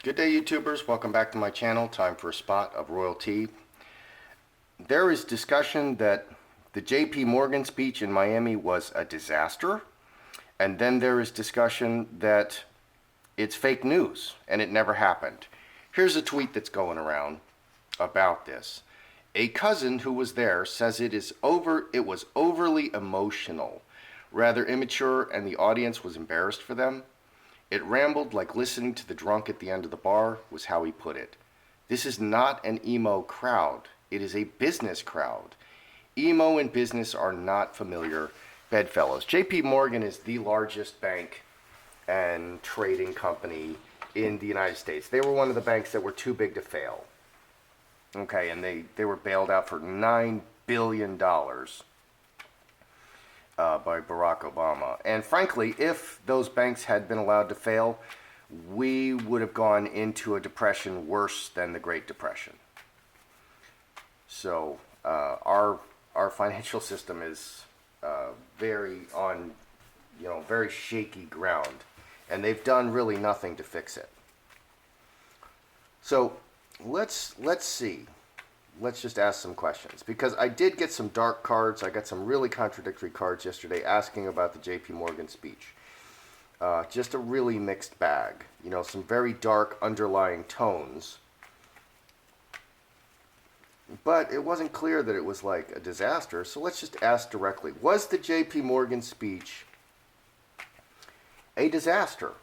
Good day, YouTubers. Welcome back to my channel. Time for a spot of royalty. There is discussion that the JP Morgan speech in Miami was a disaster, and then there is discussion that it's fake news and it never happened. Here's a tweet that's going around about this. A cousin who was there says it was overly emotional, rather immature, and the audience was embarrassed for them. It rambled like listening to the drunk at the end of the bar, was how he put it. This is not an emo crowd. It is a business crowd. Emo and business are not familiar bedfellows. JP Morgan is the largest bank and trading company in the United States. They were one of the banks that were too big to fail. Okay, and they were bailed out for $9 billion by Barack Obama. And frankly, if those banks had been allowed to fail, we would have gone into a depression worse than the Great Depression. So our financial system is very shaky ground, and they've done really nothing to fix it. So let's see. Let's just ask some questions, because I did get some dark cards. I got some really contradictory cards yesterday asking about the JP Morgan speech. Just a really mixed bag. You know, some very dark underlying tones. But it wasn't clear that it was like a disaster, so let's just ask directly. Was the JP Morgan speech a disaster?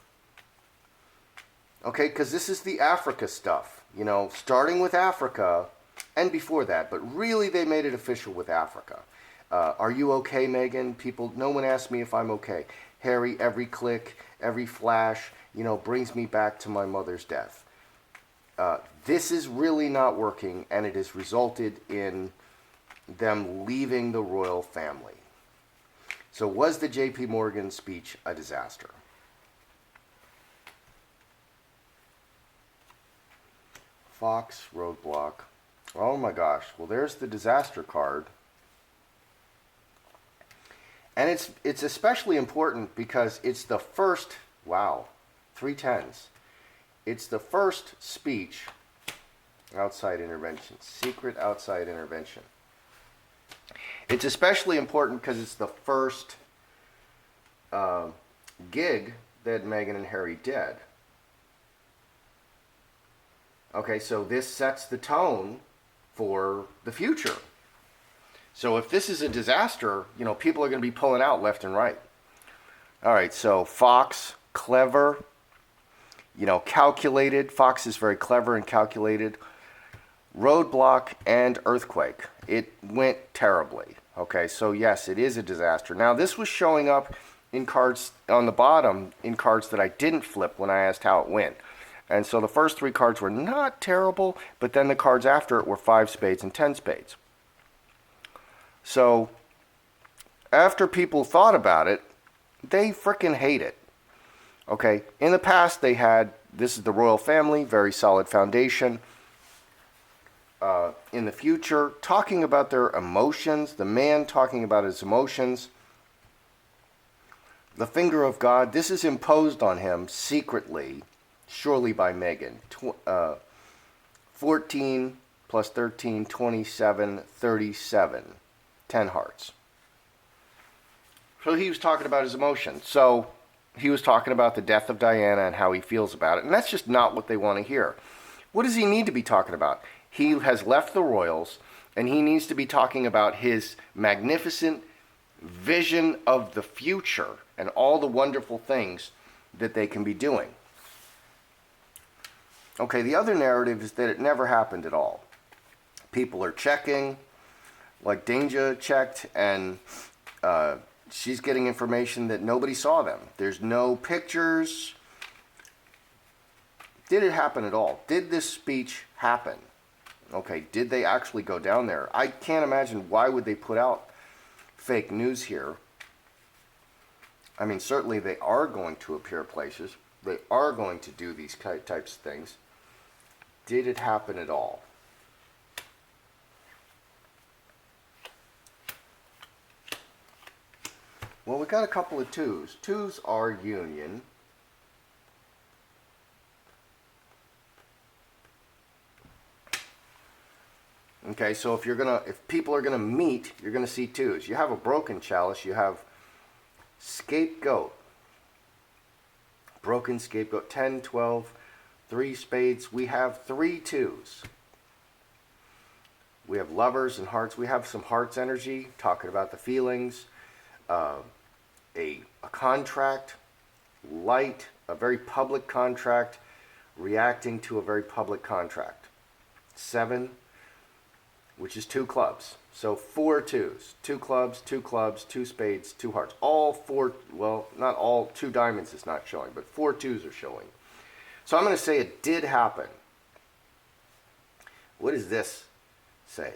Okay, because this is the Africa stuff. You know, starting with Africa and before that, but really they made it official with Africa. Are you okay, Meghan? No one asked me if I'm okay. Harry, every click, every flash, brings me back to my mother's death. This is really not working, and it has resulted in them leaving the royal family. So was the JP Morgan speech a disaster? Fox, roadblock. Oh my gosh. Well, there's the disaster card. And it's especially important because it's the first, wow, 3 10s. It's the first speech, outside intervention, secret outside intervention. It's especially important because it's the first gig that Meghan and Harry did. Okay, so this sets the tone for the future. So if this is a disaster, people are going to be pulling out left and right. All right, so Fox, clever, calculated. Fox is very clever and calculated. Roadblock and earthquake. It went terribly. Okay, so yes, it is a disaster. Now, this was showing up in cards on the bottom, in cards that I didn't flip when I asked how it went. And so the first 3 cards were not terrible, but then the cards after it were 5 spades and 10 spades. So after people thought about it, they frickin' hate it. Okay, in the past they had, this is the royal family, very solid foundation. In the future, talking about their emotions, the man talking about his emotions. The finger of God, this is imposed on him secretly, surely by Meghan. 14 plus 13, 27, 37. 10 hearts. So he was talking about his emotions. So he was talking about the death of Diana and how he feels about it. And that's just not what they want to hear. What does he need to be talking about? He has left the royals, and he needs to be talking about his magnificent vision of the future and all the wonderful things that they can be doing. Okay, the other narrative is that it never happened at all. People are checking, like Danger checked, and she's getting information that nobody saw them. There's no pictures. Did it happen at all? Did this speech happen? Okay, did they actually go down there? I can't imagine why would they put out fake news here. I mean, certainly they are going to appear places. They are going to do these types of things. Did it happen at all? Well, we got a couple of 2s. 2s are union. Okay, so if people are gonna meet, you're gonna see twos. You have a broken chalice. You have scapegoat, broken scapegoat, 10, 12, 3 spades. We have 3 twos. We have lovers and hearts. We have some hearts energy, talking about the feelings, a contract, light, a very public contract, reacting to a very public contract. 7, which is 2 clubs. So 4 twos, 2 clubs, 2 clubs, 2 spades, 2 hearts. All 4, well, not all, 2 diamonds is not showing, but 4 twos are showing. So I'm going to say it did happen. What does this say?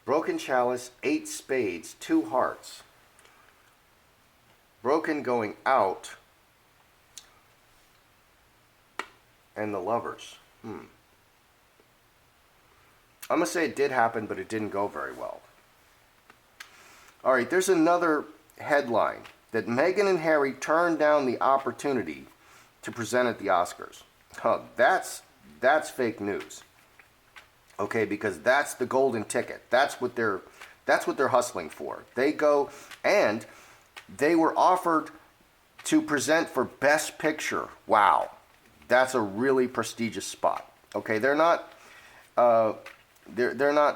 Broken chalice, 8 spades, 2 hearts. Broken going out, and the lovers. I'm going to say it did happen, but it didn't go very well. All right, there's another headline that Meghan and Harry turned down the opportunity to present at the Oscars. That's fake news. Okay, because that's the golden ticket. That's what they're hustling for. They go, and they were offered to present for Best Picture. Wow, that's a really prestigious spot. Okay, they're not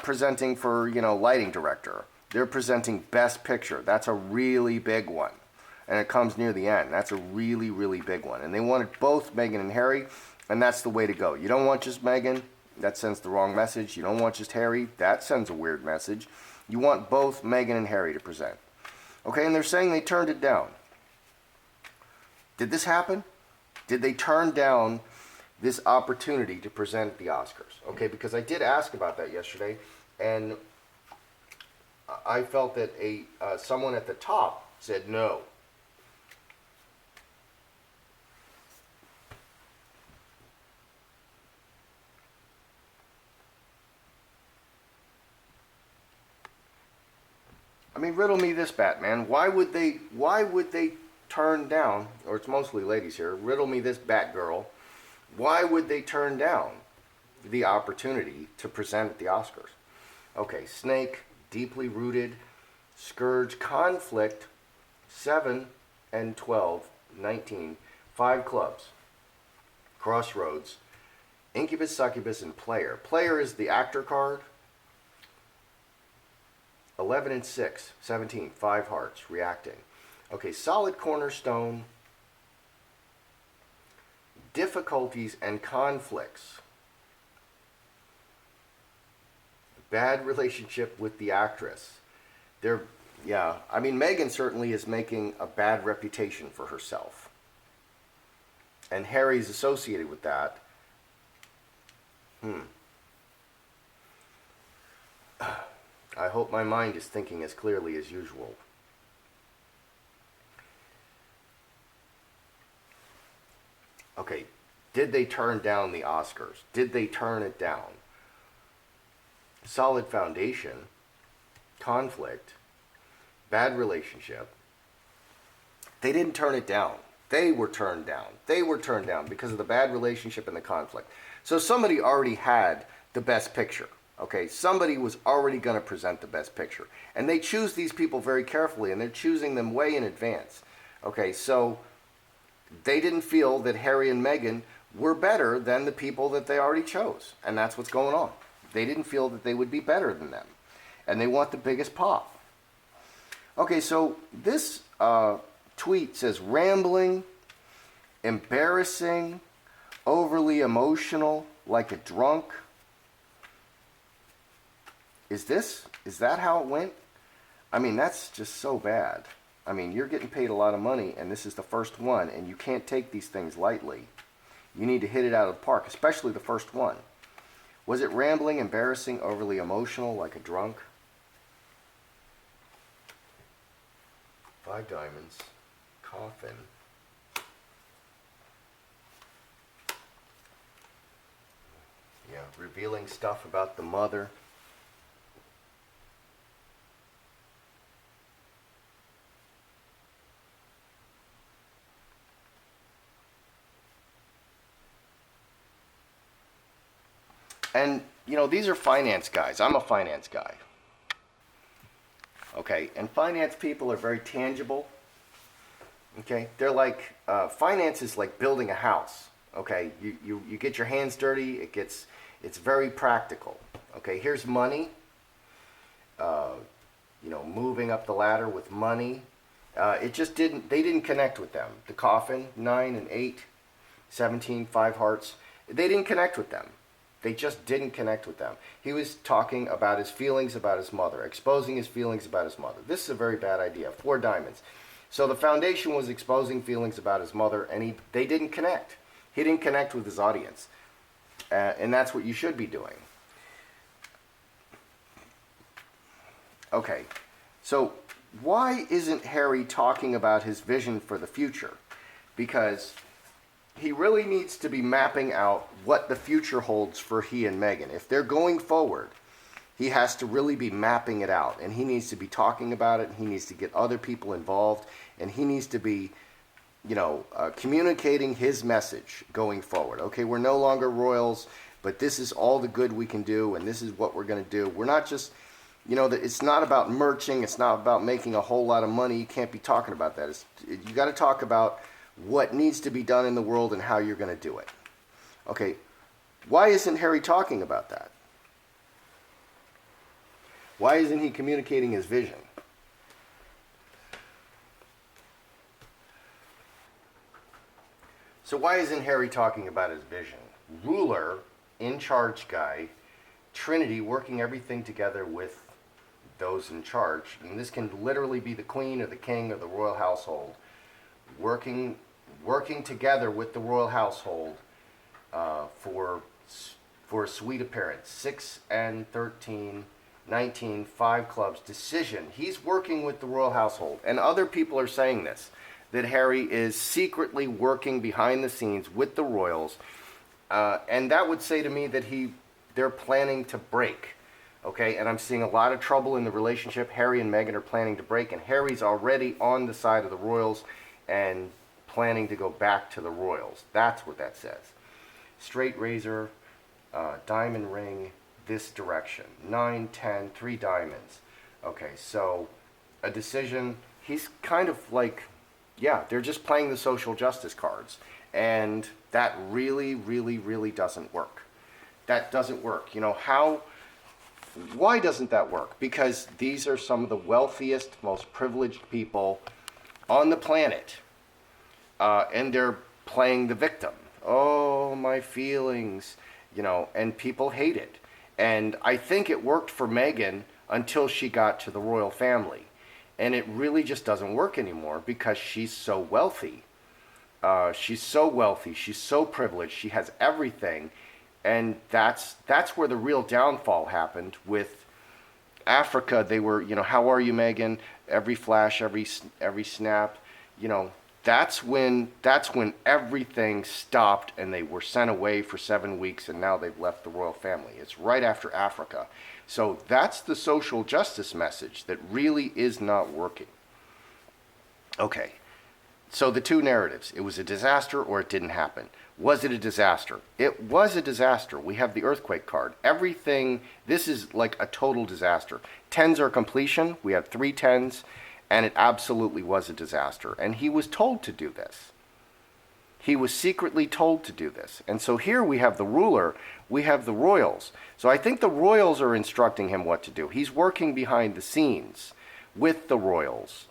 presenting for, lighting director. They're presenting Best Picture. That's a really big one. And it comes near the end. That's a really, really big one. And they wanted both Meghan and Harry, and that's the way to go. You don't want just Meghan. That sends the wrong message. You don't want just Harry. That sends a weird message. You want both Meghan and Harry to present. Okay, and they're saying they turned it down. Did this happen? Did they turn down this opportunity to present at the Oscars? Okay, because I did ask about that yesterday, and I felt that someone at the top said no. I mean, riddle me this, Batman. Why would they turn down, or it's mostly ladies here, riddle me this, Batgirl. Why would they turn down the opportunity to present at the Oscars? Okay, Snake, deeply rooted, Scourge, conflict, 7 and 12, 19, 5 clubs, Crossroads, Incubus, Succubus, and Player. Player is the actor card. 11 and 6, 17, 5 hearts, reacting. Okay, solid cornerstone, difficulties and conflicts. Bad relationship with the actress. I mean, Meghan certainly is making a bad reputation for herself. And Harry's associated with that. I hope my mind is thinking as clearly as usual. Okay, did they turn down the Oscars? Did they turn it down? Solid foundation, conflict, bad relationship. They didn't turn it down. They were turned down. They were turned down because of the bad relationship and the conflict. So somebody already had the Best Picture. Okay, somebody was already going to present the Best Picture. And they choose these people very carefully, and they're choosing them way in advance. Okay, so they didn't feel that Harry and Meghan were better than the people that they already chose. And that's what's going on. They didn't feel that they would be better than them. And they want the biggest pop. Okay, so this tweet says rambling, embarrassing, overly emotional, like a drunk. Is that how it went? I mean, that's just so bad. I mean, you're getting paid a lot of money, and this is the first one, and you can't take these things lightly. You need to hit it out of the park, especially the first one. Was it rambling, embarrassing, overly emotional, like a drunk? 5 diamonds, coffin. Yeah, revealing stuff about the mother. And these are finance guys. I'm a finance guy. Okay, and finance people are very tangible. Okay, they're like finance is like building a house. Okay, you get your hands dirty. It's very practical. Okay, here's money. Uh, moving up the ladder with money. It just didn't. They didn't connect with them. The coffin, 9 and 8, 17, 5 hearts. They didn't connect with them. They just didn't connect with them. He was talking about his feelings about his mother, exposing his feelings about his mother. This is a very bad idea. 4 diamonds. So the foundation was exposing feelings about his mother, and they didn't connect. He didn't connect with his audience. And that's what you should be doing. Okay, so why isn't Harry talking about his vision for the future? Because he really needs to be mapping out what the future holds for he and Meghan. If they're going forward, he has to really be mapping it out, and he needs to be talking about it, and he needs to get other people involved, and he needs to be, communicating his message going forward. Okay, we're no longer royals, but this is all the good we can do, and this is what we're going to do. We're not just, that it's not about merching, it's not about making a whole lot of money. You can't be talking about that. You got to talk about what needs to be done in the world and how you're going to do it. Okay, why isn't Harry talking about that? Why isn't he communicating his vision? So why isn't Harry talking about his vision? Ruler, in charge guy, Trinity working everything together with those in charge. And this can literally be the queen or the king or the royal household working together with the royal household for a sweet appearance. 6 and 13, 19, 5 clubs, decision. He's working with the royal household. And other people are saying this, that Harry is secretly working behind the scenes with the royals. And that would say to me that they're planning to break. Okay, and I'm seeing a lot of trouble in the relationship. Harry and Meghan are planning to break, and Harry's already on the side of the royals and planning to go back to the royals. That's what that says. Straight razor, diamond ring, this direction. 9, 10, 3 diamonds. Okay, so a decision. He's kind of like, yeah, they're just playing the social justice cards. And that really, really, really doesn't work. That doesn't work. Why doesn't that work? Because these are some of the wealthiest, most privileged people on the planet. And they're playing the victim. Oh, my feelings, and people hate it. And I think it worked for Meghan until she got to the royal family. And it really just doesn't work anymore because she's so wealthy. She's so wealthy. She's so privileged. She has everything. And that's where the real downfall happened with Africa. They were, how are you, Meghan? Every flash, every snap, that's when everything stopped and they were sent away for 7 weeks and now they've left the royal family. It's right after Africa. So that's the social justice message that really is not working. Okay, so the two narratives. It was a disaster or it didn't happen. Was it a disaster? It was a disaster. We have the earthquake card. Everything, this is like a total disaster. 10s are completion. We have 3 10s, and it absolutely was a disaster. And he was told to do this. He was secretly told to do this. And so here we have the ruler, we have the royals. So I think the royals are instructing him what to do. He's working behind the scenes with the royals.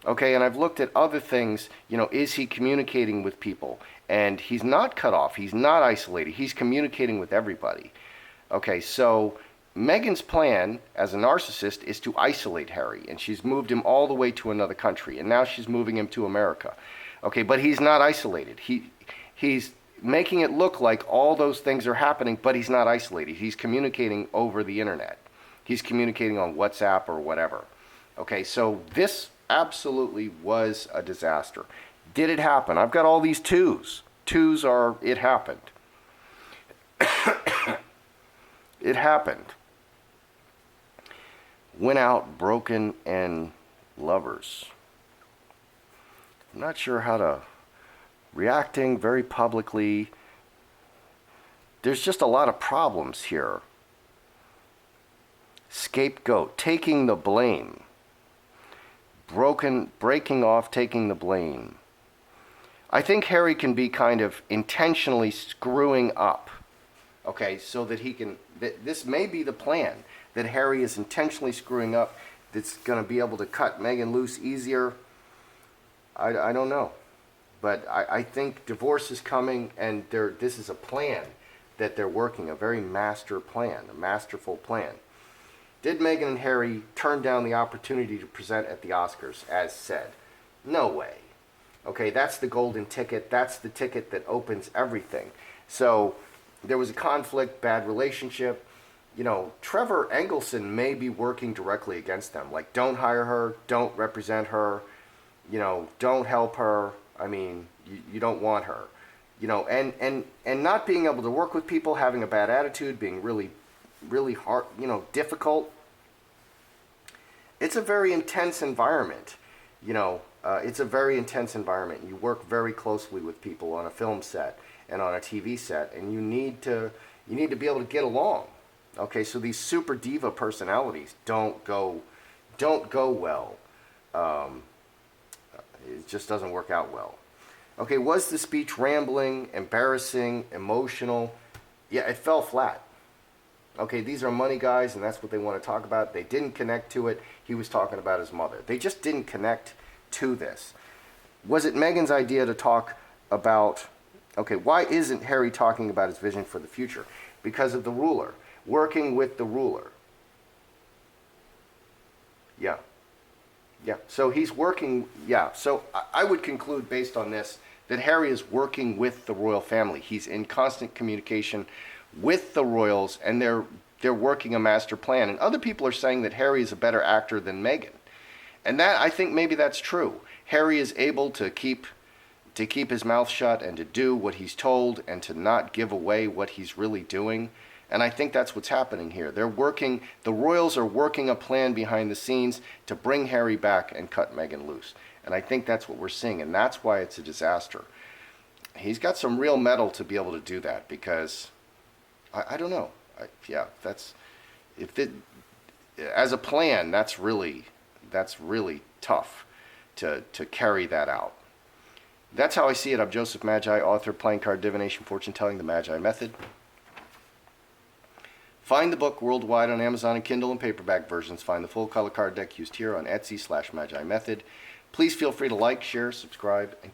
Okay, and I've looked at other things, is he communicating with people? And he's not cut off, he's not isolated, he's communicating with everybody. Okay, so Meghan's plan as a narcissist is to isolate Harry, and she's moved him all the way to another country, and now she's moving him to America. Okay, but he's not isolated. He's making it look like all those things are happening, but he's not isolated. He's communicating over the internet. He's communicating on WhatsApp or whatever. Okay, so this absolutely was a disaster. Did it happen? I've got all these 2s. 2s are, it happened. It happened. Went out broken and lovers. I'm not sure how to, reacting very publicly. There's just a lot of problems here. Scapegoat, taking the blame. Breaking off, taking the blame. I think Harry can be kind of intentionally screwing up, okay, so that he can, this may be the plan, that Harry is intentionally screwing up, that's going to be able to cut Meghan loose easier. I don't know. But I think divorce is coming, and this is a plan that they're working, a very masterful plan. Did Meghan and Harry turn down the opportunity to present at the Oscars, as said? No way. Okay, that's the golden ticket. That's the ticket that opens everything. So there was a conflict, bad relationship. You know, Trevor Engelson may be working directly against them. Like, don't hire her, don't represent her, you know, don't help her. I mean, you don't want her. You know, and not being able to work with people, having a bad attitude, being really hard, you know, difficult. It's a very intense environment, you know. It's a very intense environment. You work very closely with people on a film set and on a TV set, and you need to be able to get along. Okay, so these super diva personalities don't go well. It just doesn't work out well. Okay, was the speech rambling, embarrassing, emotional? Yeah, it fell flat. Okay, these are money guys, and that's what they want to talk about. They didn't connect to it. He was talking about his mother. They just didn't connect to this. Was it Meghan's idea to talk about, okay, why isn't Harry talking about his vision for the future? Because of the ruler, working with the ruler. Yeah. Yeah, so he's working, yeah, so I would conclude based on this that Harry is working with the royal family. He's in constant communication with the royals, and they're working a master plan. And other people are saying that Harry is a better actor than Meghan. And that, I think maybe that's true. Harry is able to keep his mouth shut and to do what he's told and to not give away what he's really doing. And I think that's what's happening here. The royals are working a plan behind the scenes to bring Harry back and cut Meghan loose. And I think that's what we're seeing, and that's why it's a disaster. He's got some real mettle to be able to do that, because I don't know. As a plan, that's really tough to carry that out. That's how I see it. I'm Joseph Magi, author, Playing Card Divination, Fortune Telling, The Magi Method. Find the book worldwide on Amazon and Kindle and paperback versions. Find the full color card deck used here on Etsy /Magi Method. Please feel free to like, share, subscribe, and